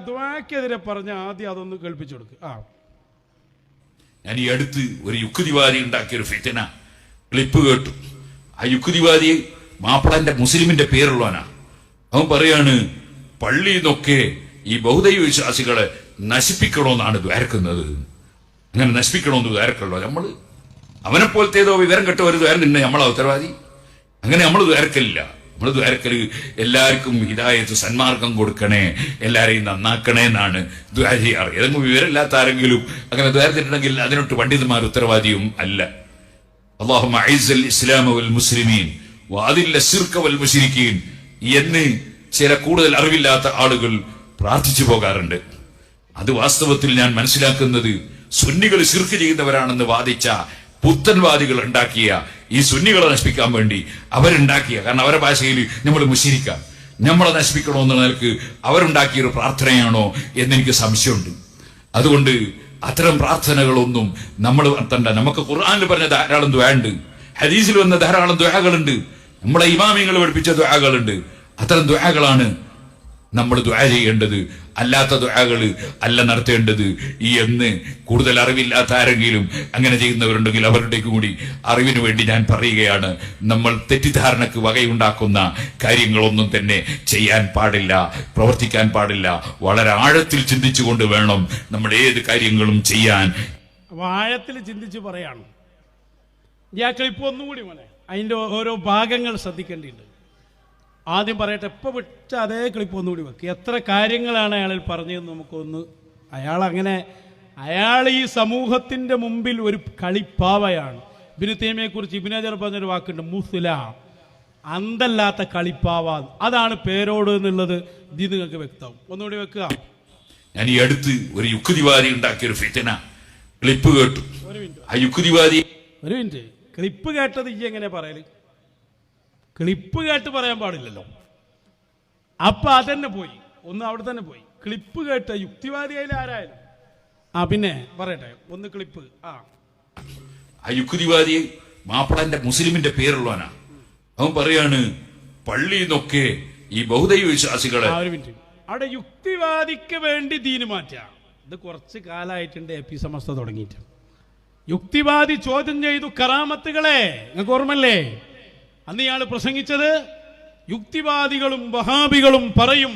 ദുആക്കെതിരെ പറഞ്ഞ ആദ്യം അതൊന്ന് കേൾപ്പിച്ചു കൊടുക്കുക. ഞാൻ ഈ അടുത്ത് ഒരു യുക്തിവാദി ഉണ്ടാക്കിയ ഒരു ഫിത്തന ക്ലിപ്പ് കേട്ടു. ആ യുക്തിവാദി മാപ്പിളന്റെ മുസ്ലിമിന്റെ പേരുള്ളവനാ. അവൻ പറയാണ്, പള്ളിയിൽ നിന്നൊക്കെ ഈ ബഹുദൈവ വിശ്വാസികളെ നശിപ്പിക്കണമെന്നാണ് ദ്വാരക്കുന്നത്. അങ്ങനെ നശിപ്പിക്കണമെന്ന് ദ്വാരക്കുള്ളൂ. നമ്മള് അവനെ പോലത്തേതോ വിവരം കെട്ട ഒരു ദ്വാരം തന്നെ നമ്മളാ ഉത്തരവാദി. അങ്ങനെ നമ്മൾ ദ്വാരക്കലില്ല. നമ്മൾ ദ്വാരക്കല് എല്ലാവർക്കും ഹിദായത്ത് സന്മാർഗം കൊടുക്കണേ, എല്ലാരെയും നന്നാക്കണേ എന്നാണ് ദ്വാര ചെയ്യാറ്. ഏതെങ്കിലും വിവരമില്ലാത്ത ആരെങ്കിലും അങ്ങനെ ദ്വാരത്തിട്ടുണ്ടെങ്കിൽ അതിനൊട്ട് പണ്ഡിതന്മാർ ഉത്തരവാദിയും അല്ല. അല്ലാഹുമ്മ അഇസ്സൽ ഇസ്ലാമ വൽ മുസ്ലിമീൻ വഅദില്ല ശിർക വൽ മുശ്രിക്കീൻ എന്ന് ചില കൂടുതൽ അറിവില്ലാത്ത ആളുകൾ പ്രാർത്ഥിച്ചു പോകാറുണ്ട്. അത് വാസ്തവത്തിൽ ഞാൻ മനസ്സിലാക്കുന്നത് സുന്നികൾ ശിർക്ക് ചെയ്യുന്നവരാണെന്ന് വാദിച്ച പുത്തൻവാദികൾ ഉണ്ടാക്കിയ ഈ സുന്നികളെ നശിപ്പിക്കാൻ വേണ്ടി അവരുണ്ടാക്കിയ, കാരണം അവരുടെ ഭാഷയിൽ നമ്മൾ മുശ്രിക്കാം, നമ്മളെ നശിപ്പിക്കണമെന്ന നിലക്ക് അവരുണ്ടാക്കിയൊരു പ്രാർത്ഥനയാണോ എന്നെനിക്ക് സംശയമുണ്ട്. അതുകൊണ്ട് അത്തരം പ്രാർത്ഥനകളൊന്നും നമ്മൾ നടത്തണ്ട. നമുക്ക് ഖുർആനിൽ പറഞ്ഞ ധാരാളം ദുആണ്ട്, ഹദീസിൽ വന്ന ധാരാളം ദുആകളുണ്ട്, നമ്മളെ ഇമാമിങ്ങൾ പഠിപ്പിച്ച ദുആകളുണ്ട്. അത്തരം ദുആകളാണ് നമ്മൾ ദുആ ചെയ്യേണ്ടത്, അല്ലാത്ത ദുആകള് അല്ല നടത്തേണ്ടത് എന്ന് കൂടുതൽ അറിവില്ലാത്ത ആരെങ്കിലും അങ്ങനെ ചെയ്യുന്നവരുണ്ടെങ്കിൽ അവരുടെ കൂടി അറിവിന് വേണ്ടി ഞാൻ പറയുകയാണ്. നമ്മൾ തെറ്റിദ്ധാരണക്ക് വകയുണ്ടാക്കുന്ന കാര്യങ്ങളൊന്നും തന്നെ ചെയ്യാൻ പാടില്ല, പ്രവർത്തിക്കാൻ പാടില്ല. വളരെ ആഴത്തിൽ ചിന്തിച്ചുകൊണ്ട് വേണം നമ്മൾ ഏത് കാര്യങ്ങളും ചെയ്യാൻ. ആഴത്തിൽ ചിന്തിച്ച് പറയാണ്. ഞാൻ ക്ലിപ്പ് ഒന്നുകൂടി മോനെ, അതിൻ്റെ ഓരോ ഭാഗങ്ങൾ ശ്രദ്ധിക്കേണ്ടിയുണ്ട്. ആദ്യം പറയട്ടെ, എപ്പോൾ വിട്ട അതേ ക്ലിപ്പ് ഒന്നുകൂടി വെക്കുക. എത്ര കാര്യങ്ങളാണ് അയാളിൽ പറഞ്ഞതെന്ന് നമുക്കൊന്ന്. അയാൾ ഈ സമൂഹത്തിൻ്റെ മുമ്പിൽ ഒരു കളിപ്പാവയാണ്. ഇബ്നു തൈമിയയെക്കുറിച്ച് ഇബ്നു ഹജർ പറഞ്ഞൊരു വാക്കുണ്ട്, മുസ്ല, അന്തല്ലാത്ത കളിപ്പാവ. അതാണ് പേരോട് എന്നുള്ളത് ഇത് നിങ്ങൾക്ക് വ്യക്തമാവും. ഒന്നുകൂടി വെക്കുക. ഞാൻ ഈ അടുത്ത് ഒരു യുക്തിവാദി ഉണ്ടാക്കിയ ഒരു ഫിത്തന ക്ലിപ്പ് കേട്ടു. ആ യുക്തിവാദി ഒരു മിനിറ്റ്, ക്ലിപ്പ് കേട്ടത് ഈ എങ്ങനെ പറയല്? ക്ലിപ്പ് കേട്ട് പറയാൻ പാടില്ലല്ലോ. അപ്പൊ അതന്നെ പോയി, ഒന്ന് അവിടെ തന്നെ പോയി. ക്ലിപ്പ് കേട്ട യുക്തിവാദിയായാലും ആരായാലും. പിന്നെ പറയട്ടെ, ഒന്ന് ക്ലിപ്പ്. ആ യുക്തിവാദി മാപ്പിളന്റെ മുസ്ലിമിന്റെ പേരുള്ളവനാ. അവൻ പറയാണ്, പള്ളിയിൽ നിന്നൊക്കെ ഈ ബഹുദൈവ വിശ്വാസികളെ. ഒരു മിനിറ്റ്, അവിടെ യുക്തിവാദിക്ക് വേണ്ടി ദീന് മാറ്റാം. ഇത് കുറച്ച് കാലമായിട്ടുണ്ട് എപി സമസ്ത തുടങ്ങിയിട്ട്. യുക്തിവാദി ചോദ്യം ചെയ്തു കറാമത്തുകളെ, നിങ്ങൾക്ക് ഓർമ്മല്ലേ? അന്ന് ഇയാൾ പ്രസംഗിച്ചത്, യുക്തിവാദികളും വഹാബികളും പറയും,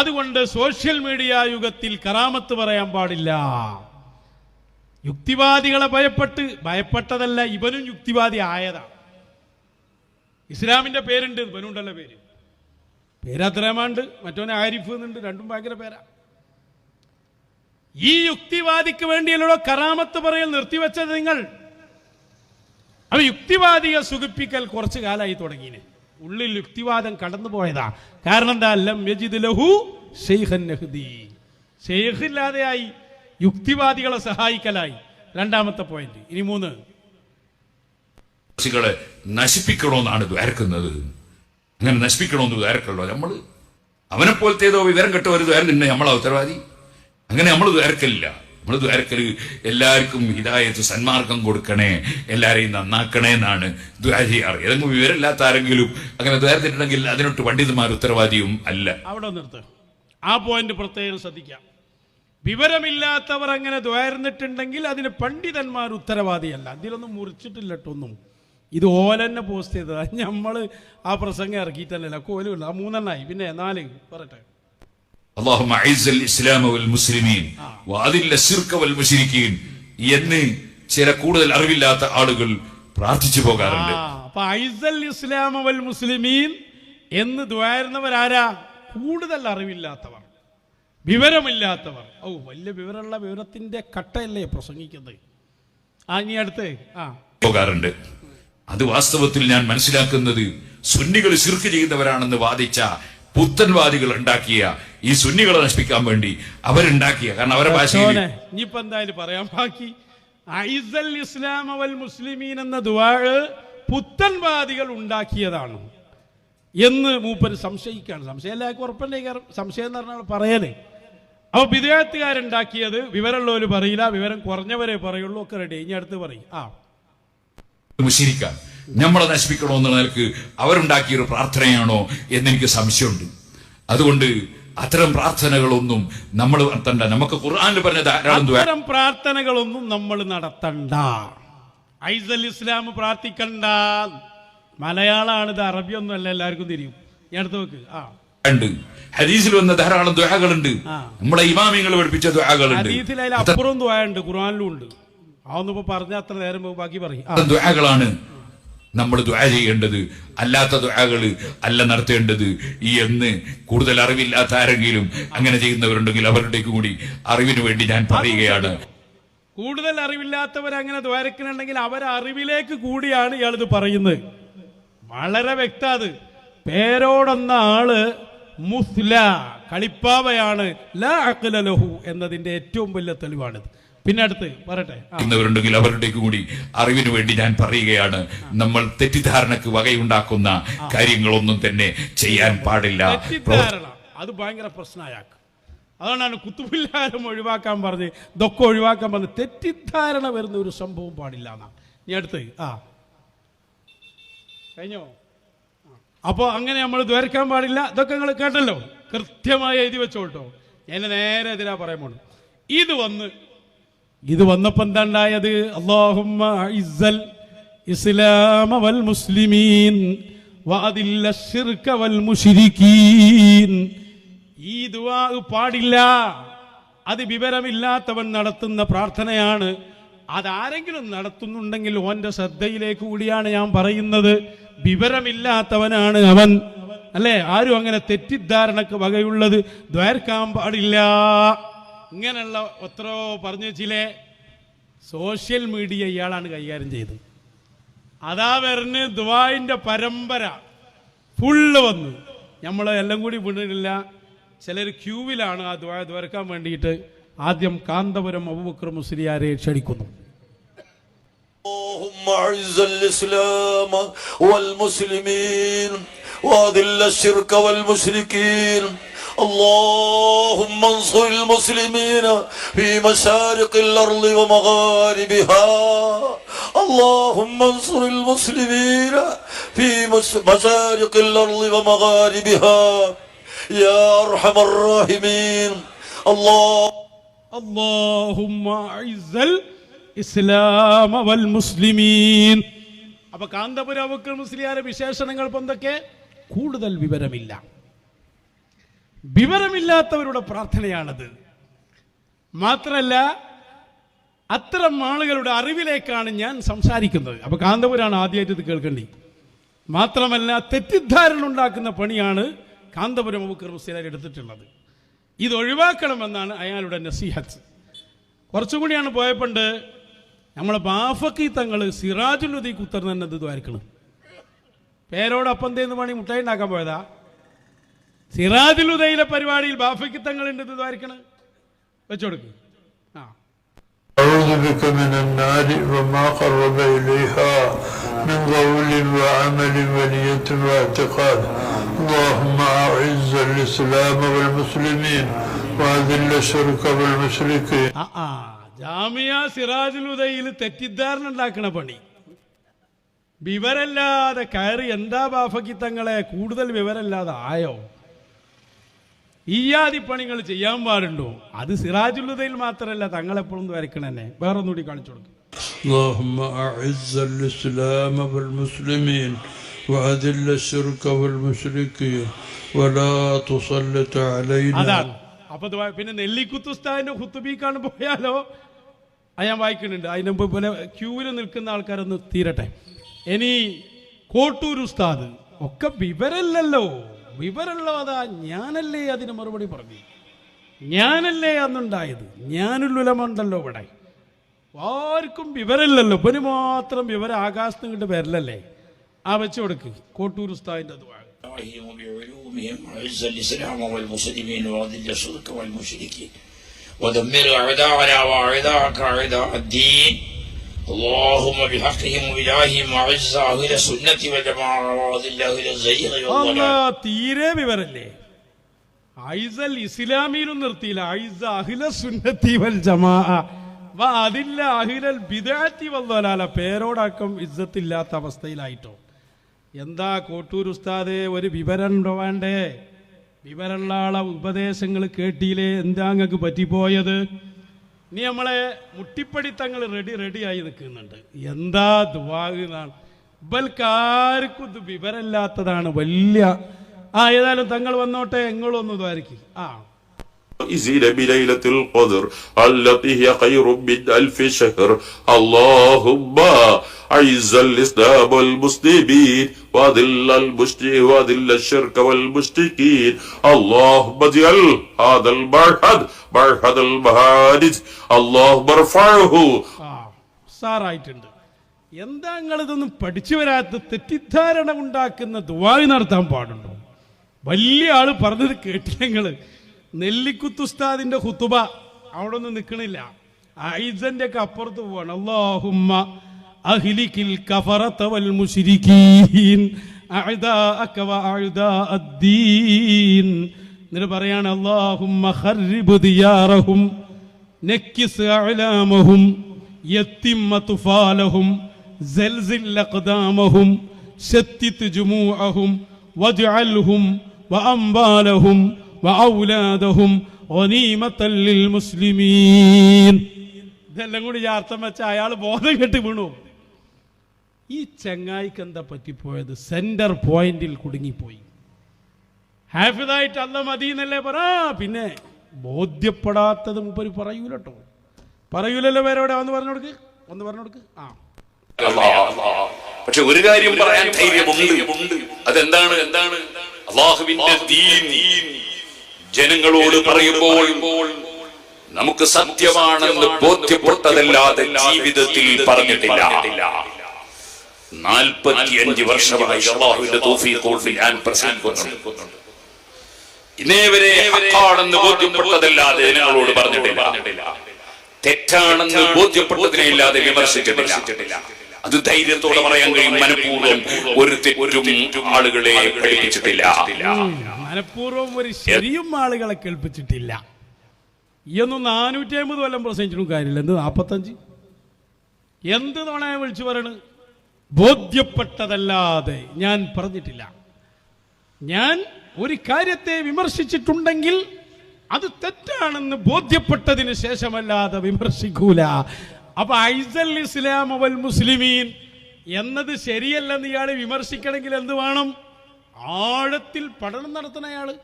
അതുകൊണ്ട് സോഷ്യൽ മീഡിയ യുഗത്തിൽ കറാമത്ത് പറയാൻ പാടില്ല. യുക്തിവാദികളെ ഭയപ്പെട്ടതല്ല, ഇവനും യുക്തിവാദി ആയതാ. ഇസ്ലാമിന്റെ പേരുണ്ട്, ഇവനുണ്ടല്ലോ പേര് അബ്ദുറഹ്മാനുണ്ട്, മറ്റോനെ ആരിഫ് എന്നുണ്ട്, രണ്ടും ഭയങ്കര പേരാ. ഈ യുക്തിവാദിക്ക് വേണ്ടിയല്ലോ കറാമത്ത് പറയൽ നിർത്തിവെച്ചത് നിങ്ങൾ. അപ്പൊ യുക്തിവാദിയെ സുഖിപ്പിക്കൽ കുറച്ചു കാലമായി തുടങ്ങിനെ. ഉള്ളിൽ യുക്തിവാദം കടന്നു പോയതാ. കാരണം എന്താ? ലം യജിദ് ലഹു ശൈഖൻ യഹ്ദി. ശൈഖില്ലാതെയായി, യുക്തിവാദികളെ സഹായിക്കലായി. രണ്ടാമത്തെ പോയിന്റ്. ഇനി 3, നശിപ്പിക്കണമെന്നാണ് ദ്വാരക്കുന്നത്. അങ്ങനെ നശിപ്പിക്കണമെന്ന് ദ്വാരക്കുള്ളൂ. നമ്മള് അവനെ പോലത്തേതോ വിവരം കെട്ട ഒരു ദ്വാരം തന്നെ നമ്മളാ ഉത്തരവാദി. അങ്ങനെ നമ്മൾ ദ്വാരക്കലില്ല. നമ്മൾ ദ്വാരക്കല് എല്ലാവർക്കും ഹിദായത്ത് സന്മാർഗം കൊടുക്കണേ, എല്ലാരെയും നന്നാക്കണേ എന്നാണ് ദ്വാര ചെയ്യാറ്. ഏതെങ്കിലും വിവരമില്ലാത്ത ആരെങ്കിലും അങ്ങനെ ദ്വാരത്തിട്ടുണ്ടെങ്കിൽ അതിനൊട്ട് പണ്ഡിതന്മാർ ഉത്തരവാദിയും അല്ല. അവിടെ നിർത്ത്. ആ പോയിന്റ് പ്രത്യേകം ശ്രദ്ധിക്കാം. വിവരമില്ലാത്തവർ അങ്ങനെ ദ്വാരന്നിട്ടുണ്ടെങ്കിൽ അതിന് പണ്ഡിതന്മാർ ഉത്തരവാദിയല്ല. അതിലൊന്നും മുറിച്ചിട്ടില്ല ഒന്നും. ഇത് ഓലെന്നെ പോസ്റ്റ് ചെയ്തതാ. നമ്മൾ ആ പ്രസംഗം ഇറക്കിയിട്ടല്ല, കോലുമില്ല. ആ 3 പിന്നെ 4 പറയട്ടെ. അല്ലാഹുമ്മ അഇസ്സൽ ഇസ്ലാമ വൽ മുസ്ലിമീൻ വഅദില്ല ശിർക വൽ മുശ്രിക്കീൻ എന്ന് ചില കൂടുതൽ അറിവില്ലാത്ത ആളുകൾ പ്രാർത്ഥിച്ചു പോകാറുണ്ട്. അപ്പൊ അഇസ്സൽ ഇസ്ലാമ വൽ മുസ്ലിമീൻ എന്ന് ദ്വാരുന്നവരാരാ? കൂടുതൽ അറിവില്ലാത്തവർ, വിവരമില്ലാത്തവർ. വലിയ വിവരമുള്ള വിവരത്തിന്റെ കട്ടയല്ലേ പ്രസംഗിക്കുന്നത്. ഇനി അടുത്ത് പോകാറുണ്ട്. അത് വാസ്തവത്തിൽ ഞാൻ മനസ്സിലാക്കുന്നത് സുന്നികൾ ശിർക്ക് ചെയ്യുന്നവരാണെന്ന് വാദിച്ച പുത്തൻവാദികൾ ഉണ്ടാക്കിയ ഈ സുന്നികളെ നശിപ്പിക്കാൻ വേണ്ടി അവരുണ്ടാക്കിയ, കാരണം അവരുടെ ഭാഷയിൽ ഇനിയിപ്പോ എന്തായാലും പറയാൻ ബാക്കി. അഇസ്സൽ ഇസ്ലാമ വൽ മുസ്ലിമീൻ എന്ന ദുആ പുത്തൻവാദികൾ ഉണ്ടാക്കിയതാണ് എന്ന് മൂപ്പര് സംശയിക്കാണ്. സംശയമില്ലാതെ ഉറപ്പല്ലേ? സംശയം എന്ന് പറഞ്ഞാൽ പറയല്. അപ്പൊ ബിദ്അത്തുകാരുണ്ടാക്കിയത് വിവരമുള്ളവര് പറയില്ല, വിവരം കുറഞ്ഞവരെ പറയുള്ളൂ. ഒക്കെ റെഡി. ഇനി അടുത്ത് പറയും. മുശ്രിക്കാൻ നമ്മളെ നശിപ്പിക്കണമെന്ന നിലക്ക് അവരുണ്ടാക്കിയൊരു പ്രാർത്ഥനയാണോ എന്നെനിക്ക് സംശയമുണ്ട്. അതുകൊണ്ട് അത്തരം പ്രാർത്ഥനകളൊന്നും നമ്മൾ നടത്തണ്ട. നമുക്ക് ഖുർആനിൽ പറഞ്ഞ ധാരാളം ദുആ. അത്തരം പ്രാർത്ഥനകളൊന്നും നമ്മൾ നടത്തണ്ട. ഐസൽ ഇസ്ലാം പ്രാർത്ഥിക്കണ്ട. മലയാളമാണ് ഇത്, അറബിയൊന്നും അല്ല, എല്ലാവർക്കും തിരിയും. ഞാൻ അടുത്ത് നോക്ക്. ഉണ്ട് ഹദീസിൽ വന്ന ധാരാളം ദുആകളുണ്ട്. നമ്മുടെ ഇമാമിങ്ങൾ പഠിപ്പിച്ച ദുആകളുണ്ട്. ഹദീസിൽ അതിൽ അപ്പുറം ദുആ ഉണ്ട്, ഖുർആനിലും ഉണ്ട്. അതൊന്നും ഇപ്പൊ പറഞ്ഞ അത്ര നേരം ബാക്കി പറയും. ദുആകളാണ് നമ്മൾ ദുആ ചെയ്യേണ്ടത്, അല്ലാത്ത ദുആകൾ അല്ല നടത്തേണ്ടത്. എന്ന് കൂടുതൽ അറിവില്ലാത്ത ആരെങ്കിലും അങ്ങനെ ചെയ്യുന്നവരുണ്ടെങ്കിൽ അവരുടേക്ക് കൂടി അറിവിന് വേണ്ടി ഞാൻ പറയുകയാണ്. കൂടുതൽ അറിവില്ലാത്തവർ അങ്ങനെ ദ്വാരക്കുന്നുണ്ടെങ്കിൽ അവരെ അറിവിലേക്ക് കൂടിയാണ് ഇയാളിത് പറയുന്നത്. വളരെ വ്യക്തത്. പേരോടെന്ന ആള് മുസ്ല, കളിപ്പാവയാണ്, ലാ അഖ്ല ലഹു എന്നതിന്റെ ഏറ്റവും വലിയ തെളിവാണിത്. പിന്നെ അടുത്ത് പറയട്ടെ, ുണ്ടെങ്കിൽ അവരുടേക്ക് കൂടി അറിവിന് വേണ്ടി ഞാൻ പറയുകയാണ്. നമ്മൾ തെറ്റിദ്ധാരണക്ക് വകയുണ്ടാക്കുന്ന കാര്യങ്ങളൊന്നും തന്നെ ചെയ്യാൻ പാടില്ല. തെറ്റിദ്ധാരണ അത് ഭയങ്കര പ്രശ്നമായാക്കും. അതുകൊണ്ടാണ് കുത്തുബില്ലാരും ഒഴിവാക്കാൻ പറഞ്ഞ്, ഇതൊക്കെ ഒഴിവാക്കാൻ പറഞ്ഞ്. തെറ്റിദ്ധാരണ വരുന്ന ഒരു സംഭവം പാടില്ല എന്നാണ്. ഇനി അടുത്ത് കഴിഞ്ഞോ? അപ്പോൾ അങ്ങനെ നമ്മൾ ദ്വാരക്കാൻ പാടില്ല. ഇതൊക്കെ നിങ്ങൾ കേട്ടല്ലോ, കൃത്യമായി എഴുതി വെച്ചോട്ടോ. എന്നെ നേരെ എതിരാ പറയാൻ പോണു. ഇത് വന്നപ്പോ എന്താ ഉണ്ടായത്? അല്ലാഹുമ്മ ഇസ്സൽ ഇസ്ലാമ വൽ മുസ്ലിമീൻ വഅദില്ല ശിർക വൽ മുശ്രികീൻ. ഈ ദുആ പാടില്ല. അത് വിവരമില്ലാത്തവൻ നടത്തുന്ന പ്രാർത്ഥനയാണ്. അതാരെങ്കിലും നടത്തുന്നുണ്ടെങ്കിൽ ഓന്റെ ശ്രദ്ധയിലേക്ക് കൂടിയാണ് ഞാൻ പറയുന്നത്. വിവരമില്ലാത്തവനാണ് അവൻ, അല്ലേ? ആരും അങ്ങനെ തെറ്റിദ്ധാരണക്ക് വകയുള്ളത് ദ്വാരക്കാൻ പാടില്ല. ഇങ്ങനെയുള്ള എത്രയോ പറഞ്ഞു വെച്ചില്ലേ. സോഷ്യൽ മീഡിയ ഇയാളാണ് കൈകാര്യം ചെയ്തത്. അതാ വരുന്ന ദുആന്റെ പരമ്പര ഫുള്ള് വന്നു. നമ്മൾ എല്ലാം കൂടി വീണില്ല. ചിലർ ക്യൂവിലാണ് ആ ദുആ ദ്വാരക്കാൻ വേണ്ടിയിട്ട്. ആദ്യം കാന്തപുരം അബൂബക്കർ മുസ്ലിയാരെ ക്ഷണിക്കുന്നു. اللهم اعز الاسلام والمسلمين واذل الشرك والمشركين. اللهم انصر المسلمين في مشارق الارض ومغاربها. اللهم انصر المسلمين في مشارق الارض ومغاربها يا ارحم الراحمين. اللهم اعز ഇസ്ലാമ വൽ മുസ്ലിമീൻ. അപ്പൊ കാന്തപുരം അബൂബക്കർ മുസ്ലിയാരെ വിശേഷണങ്ങൾ എന്തൊക്കെ? കൂടുതൽ വിവരമില്ല. വിവരമില്ലാത്തവരുടെ പ്രാർത്ഥനയാണത്. മാത്രല്ല അത്തരം ആളുകളുടെ അറിവിലേക്കാണ് ഞാൻ സംസാരിക്കുന്നത്. അപ്പൊ കാന്തപുരാണ് ആദ്യമായിട്ട് ഇത് കേൾക്കേണ്ടി. മാത്രമല്ല തെറ്റിദ്ധാരണ ഉണ്ടാക്കുന്ന പണിയാണ് കാന്തപുരം അബൂബക്കർ മുസ്ലിയാർ എടുത്തിട്ടുള്ളത്. ഇത് ഒഴിവാക്കണമെന്നാണ് അയാളുടെ നസീഹത്ത്. കുറച്ചുകൂടിയാണ് പോയപ്പോണ്ട് നമ്മളെ ബാഫക്കി തങ്ങൾ സിറാജുൽ ഉദി കുത്തർ തന്നെ ഇത് ദ്വാരിക്കണം. പേരോടൊപ്പം എന്തേന്ന് പണി മുട്ടായി ഉണ്ടാക്കാൻ പോയതാ. സിറാജുൽ ഉദയിലെ പരിപാടിയിൽ ബാഫക്കി തങ്ങളുണ്ട് ഇത് ദ്വാരിക്കണം. വെച്ചോടുക്ക്. أعوذ بك من النار وما قرب إليها من قول وعمل ونية واعتقاد. اللهم أعز الإسلام والمسلمين وأذل الشرك والمشركين. ജാമിയ സിറാജുൽ ഉദയിൽ തെറ്റിദ്ധാരണ ഉണ്ടാക്കണ പണി. വിവരല്ലാതെ കയറി എന്താ ബാഫക്കി തങ്ങളെ കൂടുതൽ വിവരമില്ലാതെ ആയോ? ഈയാദി പണികൾ ചെയ്യാൻ പാടുണ്ടോ? അത് സിറാജുൽ ഉദയിൽ മാത്രമല്ല, തങ്ങളെപ്പോഴും വരയ്ക്കണന്നെ. വേറൊന്നുകൂടി കാണിച്ചു കൊടുക്കും. اللهم أعز الإسلام والمسلمين وأذل الشرك والمشركين ولا تسلط علينا. അതാണ്. അപ്പൊ പിന്നെ നെല്ലിക്കുത്തുസ്താദിന്റെ ഖുത്തുബിക്കാണ് പോയാലോ? ഞാൻ വായിക്കുന്നുണ്ട്. അതിന് മുമ്പ് പോലെ ക്യൂവിൽ നിൽക്കുന്ന ആൾക്കാരൊന്ന് തീരട്ടെ. ഇനി കോട്ടൂർ ഉസ്താദ് ഒക്കെ വിവരമില്ലല്ലോ. വിവരമുള്ളതാ ഞാനല്ലേ അതിന് മറുപടി പറഞ്ഞു. ഞാനല്ലേ അന്നുണ്ടായത്. ഞാനുള്ളുലമുണ്ടല്ലോ ഇവിടെ. ആർക്കും വിവരമില്ലല്ലോ. ഇവന് മാത്രം വിവരം ആകാശത്ത് ഇങ്ങോട്ട് വരലല്ലേ. വെച്ചു കൊടുക്ക് കോട്ടൂർ ഉസ്താദിന്റെ ദുആ. بعلومهم وعز الإسلام والمسلمين وأذل الشرك والمشركين ودمر أعداءنا وأعداءك أعداء الدين. اللهم بحقهم وبإلههم وعز أهل السنة والجماعة وأذل أهل الزيغ والضلال. തീരെ വിവരല്ലേ. ഐസൽ ഇസ്ലാമിയിലും നിർത്തിയില്ല. ഐസ അഹ്ല സുന്നത്തി വൽ ജമാഅ വഅദില്ല അഹ്ലൽ ബിദ്അത്തി വൽ ദലാല. പേരോടക്കം ഇസ്സത്തില്ലാത്ത അവസ്ഥയിലായിട്ടോ. എന്താ കോട്ടൂർ ഉസ്താദേ, ഒരു വിവരം വേണ്ടേ? വിവരമുള്ള ആളെ ഉപദേശങ്ങൾ കേട്ടിയില്ലേ? എന്താ അങ്ങക്ക് പറ്റിപ്പോയത്? ഇനി നമ്മളെ മുട്ടിപ്പടിത്തങ്ങൾ റെഡിയായി നിൽക്കുന്നുണ്ട്. എന്താ ദുആ എന്നാണ്. ഇവൽക്കാർക്കും ഇത് വിവരമില്ലാത്തതാണ് വലിയ. ഏതായാലും തങ്ങൾ വന്നോട്ടെ, എങ്ങളൊന്നും ദ്വാരിക്കും. إزيل بليلة القدر التي هي خير من 1000 شهر. اللهم أعز الإسلام والمسلمين وأذل الشرك والمشركين. اللهم اجعل هذا المعهد معهد المعارج. اللهم ارفعه. സാറായിട്ടുണ്ട്. എന്താ നിങ്ങളിതൊന്നും പഠിച്ചു വരാത്ത? തെറ്റിദ്ധാരണ ഉണ്ടാക്കുന്ന ദുആ നടത്താൻ പാടുണ്ടോ? വലിയ ആള് പറഞ്ഞത് കേട്ടില്ല നിങ്ങള്. നെല്ലിക്കുത്തുസ്താദിന്റെ ഖുതുബ അവിടെ ഒന്നും നിൽക്കണില്ല. ഐസന്റെ ഒക്കെ അപ്പുറത്ത് പോവാണ്. അല്ലാഹുമ്മ അഹ്ലികിൽ കഫറത വൽ മുശ്രികീൻ അഅദാഅക വഅഅദാഅദ്ദീൻ. എന്നിട്ട് പറയാണ് അല്ലാഹുമ്മ ഖർരിബ് ദിയാറഹും നക്കിസ് അഅലാമഹും യത്തിമ്മ തുഫാലഹും സൽസിൽ അഖദാമഹും ശത്തിത് ജുമൂഅഹും വജ്അൽഹും വഅംവാലഹും വഔലാദഹും ഗനീമത്തൻ ലിൽ മുസ്ലിമീൻ. ഇതെല്ലാം കൂടി അർത്ഥം വെച്ച അയാൾ ബോധം കെട്ട് വീണു. ഈ ചങ്ങായിക്ക് എന്താ പറ്റിപ്പോയത്? സെന്റർ പോയിന്റിൽ കുടുങ്ങിപ്പോയി. ഹാഫിദായിട്ട് അല്ല മദീനല്ലേ പറ. പിന്നെ ബോധ്യപ്പെടാത്തത് മുപ്പര് പറയൂലട്ടോ. പറയൂലല്ലോ. വേറെ ഒന്ന് പറഞ്ഞു കൊടുക്ക്. പക്ഷെ ഒരു കാര്യം പറയാൻ ധൈര്യമുണ്ട്. അതെന്താണ്? അല്ലാഹുവിന്റെ ദീൻ ജനങ്ങളോട് പറയുമ്പോൾ നമുക്ക് സത്യമാണെന്ന് ബോധ്യപ്പെട്ടതല്ലാതെ ജീവിതത്തിൽ പറഞ്ഞിട്ടില്ല. 45 വർഷമായി അല്ലാഹുവിന്റെ തൗഫീഖ് കൊണ്ട് ഞാൻ പ്രസംഗിക്കുന്നുണ്ട്. ഇന്നേവരെ ഹഖാണെന്ന് ബോധ്യപ്പെട്ടതല്ലാതെ ജനങ്ങളോട് പറഞ്ഞിട്ടില്ല. തെറ്റാണെന്ന് ബോധ്യപ്പെട്ടതിനെയില്ലാതെ വിമർശിച്ചിട്ടില്ല. അത് ധൈര്യത്തോടെ പറയാൻ കഴിയും. മനഃപൂർവ്വം ഒരു തെറ്റും ആളുകളെ പഠിപ്പിച്ചിട്ടില്ല. മനഃപൂർവ്വം ഒരു ശരിയും ആളുകളെ കേൾപ്പിച്ചിട്ടില്ല. ഈ ഒന്നും 450 കൊല്ലം പ്രസംഗിച്ചിട്ടും കാര്യമില്ല. എന്ത് 45? എന്ത് തവണ വിളിച്ചു പറയണ്? ബോധ്യപ്പെട്ടതല്ലാതെ ഞാൻ പറഞ്ഞിട്ടില്ല. ഞാൻ ഒരു കാര്യത്തെ വിമർശിച്ചിട്ടുണ്ടെങ്കിൽ അത് തെറ്റാണെന്ന് ബോധ്യപ്പെട്ടതിന് ശേഷമല്ലാതെ വിമർശിക്കൂല. അപ്പൊ ഐസൽ ഇസ്ലാം വൽ മുസ്ലിമീൻ എന്നത് ശരിയല്ലെന്ന് ഇയാൾ വിമർശിക്കണമെങ്കിൽ എന്ത് വേണം? ആഴത്തിൽ പഠനം നടത്തണം അയാള്.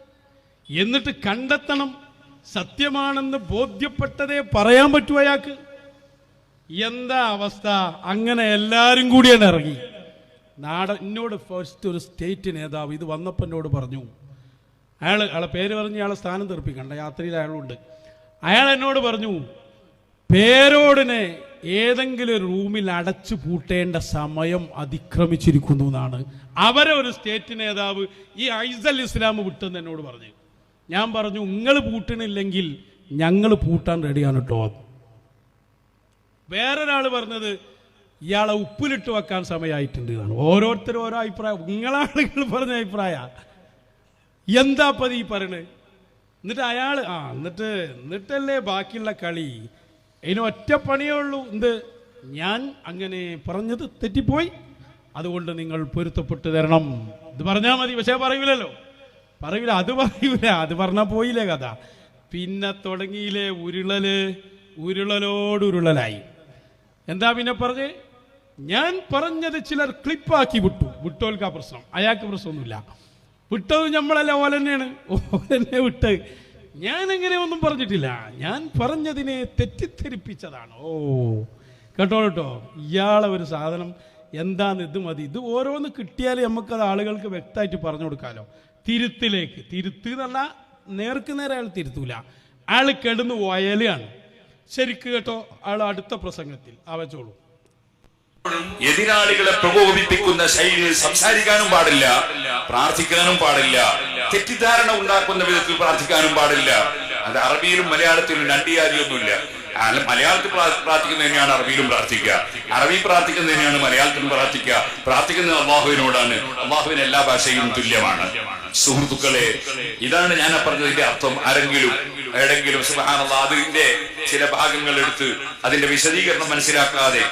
എന്നിട്ട് കണ്ടെത്തണം. സത്യമാണെന്ന് ബോധ്യപ്പെട്ടതേ പറയാൻ പറ്റൂ അയാൾക്ക്. എന്താ അവസ്ഥ? അങ്ങനെ എല്ലാരും കൂടിയാണ് ഇറങ്ങി. എന്നോട് ഫസ്റ്റ് ഒരു സ്റ്റേറ്റ് നേതാവ് ഇത് വന്നപ്പോൾ എന്നോട് പറഞ്ഞു, അയാളെ പേര് പറഞ്ഞ് അയാളെ സ്ഥാനം തെറിപ്പിക്കണ്ട, യാത്രയിൽ അയാളുണ്ട്. അയാൾ എന്നോട് പറഞ്ഞു, പേരോടിനെ ഏതെങ്കിലും ഒരു റൂമിൽ അടച്ചു പൂട്ടേണ്ട സമയം അതിക്രമിച്ചിരിക്കുന്നു എന്നാണ് അവരെ ഒരു സ്റ്റേറ്റ് നേതാവ് ഈ ഐസൽ ഇസ്ലാം വിട്ടെന്ന് എന്നോട് പറഞ്ഞു. ഞാൻ പറഞ്ഞു, നിങ്ങൾ പൂട്ടണില്ലെങ്കിൽ ഞങ്ങൾ പൂട്ടാൻ റെഡിയാണ് കേട്ടോ. വേറൊരാൾ പറഞ്ഞത് ഇയാളെ ഉപ്പിലിട്ട് വെക്കാൻ സമയമായിട്ടുണ്ട് എന്നാണ്. ഓരോരുത്തരും ഓരോ അഭിപ്രായം. നിങ്ങളാളുകൾ പറഞ്ഞ അഭിപ്രായ എന്താ പതി ഈ പറയണത്? എന്നിട്ട് അയാൾ എന്നിട്ടല്ലേ ബാക്കിയുള്ള കളി. അതിന് ഒറ്റ പണിയേ ഉള്ളൂ. ഞാൻ അങ്ങനെ പറഞ്ഞത് തെറ്റിപ്പോയി, അതുകൊണ്ട് നിങ്ങൾ പൊരുത്തപ്പെട്ട് തരണം. ഇത് പറഞ്ഞാൽ മതി. പക്ഷേ പറയൂലല്ലോ. പറയൂല. അത് പറഞ്ഞാൽ പോയില്ലേ കഥ. പിന്നെ തുടങ്ങിയില്ലേ ഉരുളലോടുരുളലായി. എന്താ പിന്നെ പറഞ്ഞ്? ഞാൻ പറഞ്ഞത് ചിലർ ക്ലിപ്പാക്കി വിട്ടോൽക്കാ പ്രശ്നം. അയാൾക്ക് പ്രശ്നമൊന്നുമില്ല. വിട്ടത് നമ്മളല്ല, ഓലെന്നെ വിട്ട്. ഞാൻ അങ്ങനെ ഒന്നും പറഞ്ഞിട്ടില്ല. ഞാൻ പറഞ്ഞതിനെ തെറ്റിദ്ധരിപ്പിച്ചതാണ്. കേട്ടോ. ഇയാളെ ഒരു സാധനം എന്താന്ന് ഇത് മതി. ഇത് ഓരോന്ന് കിട്ടിയാൽ നമുക്കത് ആളുകൾക്ക് വ്യക്തമായിട്ട് പറഞ്ഞു കൊടുക്കാമല്ലോ. തിരുത്ത് എന്നല്ല, നേർക്ക് നേരെ അയാൾ തിരുത്തൂല. അയാൾ കെടുന്ന് വയലാണ്. ശരിക്ക് കേട്ടോ. അയാൾ അടുത്ത പ്രസംഗത്തിൽ വെച്ചോളൂ. എതിരാളികളെ പ്രകോപിപ്പിക്കുന്ന ശൈലിയിൽ സംസാരിക്കാനും പാടില്ല, പ്രാർത്ഥിക്കാനും പാടില്ല, തെറ്റിദ്ധാരണ ഉണ്ടാക്കുന്ന വിധത്തിൽ പ്രാർത്ഥിക്കാനും പാടില്ല. അത് അറബിയിലും മലയാളത്തിലും രണ്ടിയാരിയൊന്നുമില്ല. മലയാളത്തിൽ പ്രാർത്ഥിക്കുന്നതിനെയാണ് അറബിയിലും പ്രാർത്ഥിക്കുക, അറബി പ്രാർത്ഥിക്കുന്നതിനെയാണ് മലയാളത്തിലും പ്രാർത്ഥിക്കുക. പ്രാർത്ഥിക്കുന്നത് അള്ളാഹുവിനോടാണ്. അള്ളാഹുവിന് എല്ലാ ഭാഷയും തുല്യമാണ്. സുഹൃത്തുക്കളെ, ഇതാണ് ഞാൻ പറഞ്ഞതിന്റെ അർത്ഥം. ആരെങ്കിലും എവിടെങ്കിലും സുബ്ഹാനല്ലാഹ് അതിന്റെ ചില ഭാഗങ്ങൾ എടുത്ത് അതിന്റെ വിശദീകരണം മനസ്സിലാക്കാതെ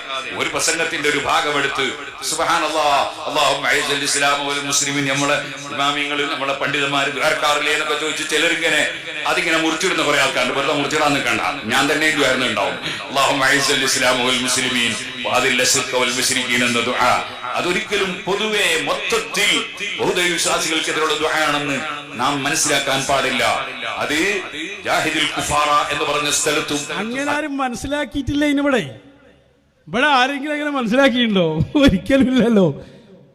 ഒരു പ്രസംഗത്തിന്റെ ഒരു ഭാഗം എടുത്ത് സുബ്ഹാനല്ലാഹ് അല്ലാഹുമ്മ അഇസ്സൽ ഇസ്ലാമ വൽ മുസ്ലിമീൻ നമ്മളെ ഇമാമിങ്ങൾ നമ്മളെ പണ്ഡിതന്മാർ ദ്വാരക്കാറില്ലേ എന്നൊക്കെ ചോദിച്ച് ചിലരിങ്ങനെ അതിങ്ങനെ മുറിച്ചിടുന്ന കുറെ ആൾക്കാരുണ്ട്. വെറുതെ മുറിച്ചിടാൻ നിൽക്കണ്ട, ഞാൻ തന്നെ ദ്വാരുന്നുണ്ടാവും. അല്ലാഹുമ്മ അഇസ്സൽ ഇസ്ലാമ വൽ മുസ്ലിമീൻ വഅദില്ല ശിർക വൽ മുശ്രിക്കീൻ എന്ന ദുആ അതൊരിക്കലും പൊതുവെ മൊത്തത്തിൽ ബഹുദൈവ വിശ്വാസികൾക്കെതിരെയുള്ള ദുആയാണെന്ന് നാം മനസ്സിലാക്കാൻ പാടില്ല. അത് ജാഹിദുൽ കുഫാറ എന്ന് പറഞ്ഞ സ്ഥലത്തും അങ്ങനെ ആരും മനസ്സിലാക്കിയിട്ടില്ല. ഇവിടെ ആരെങ്കിലും അങ്ങനെ മനസ്സിലാക്കിയിട്ടുണ്ടോ? ഒരിക്കലും ഇല്ലല്ലോ.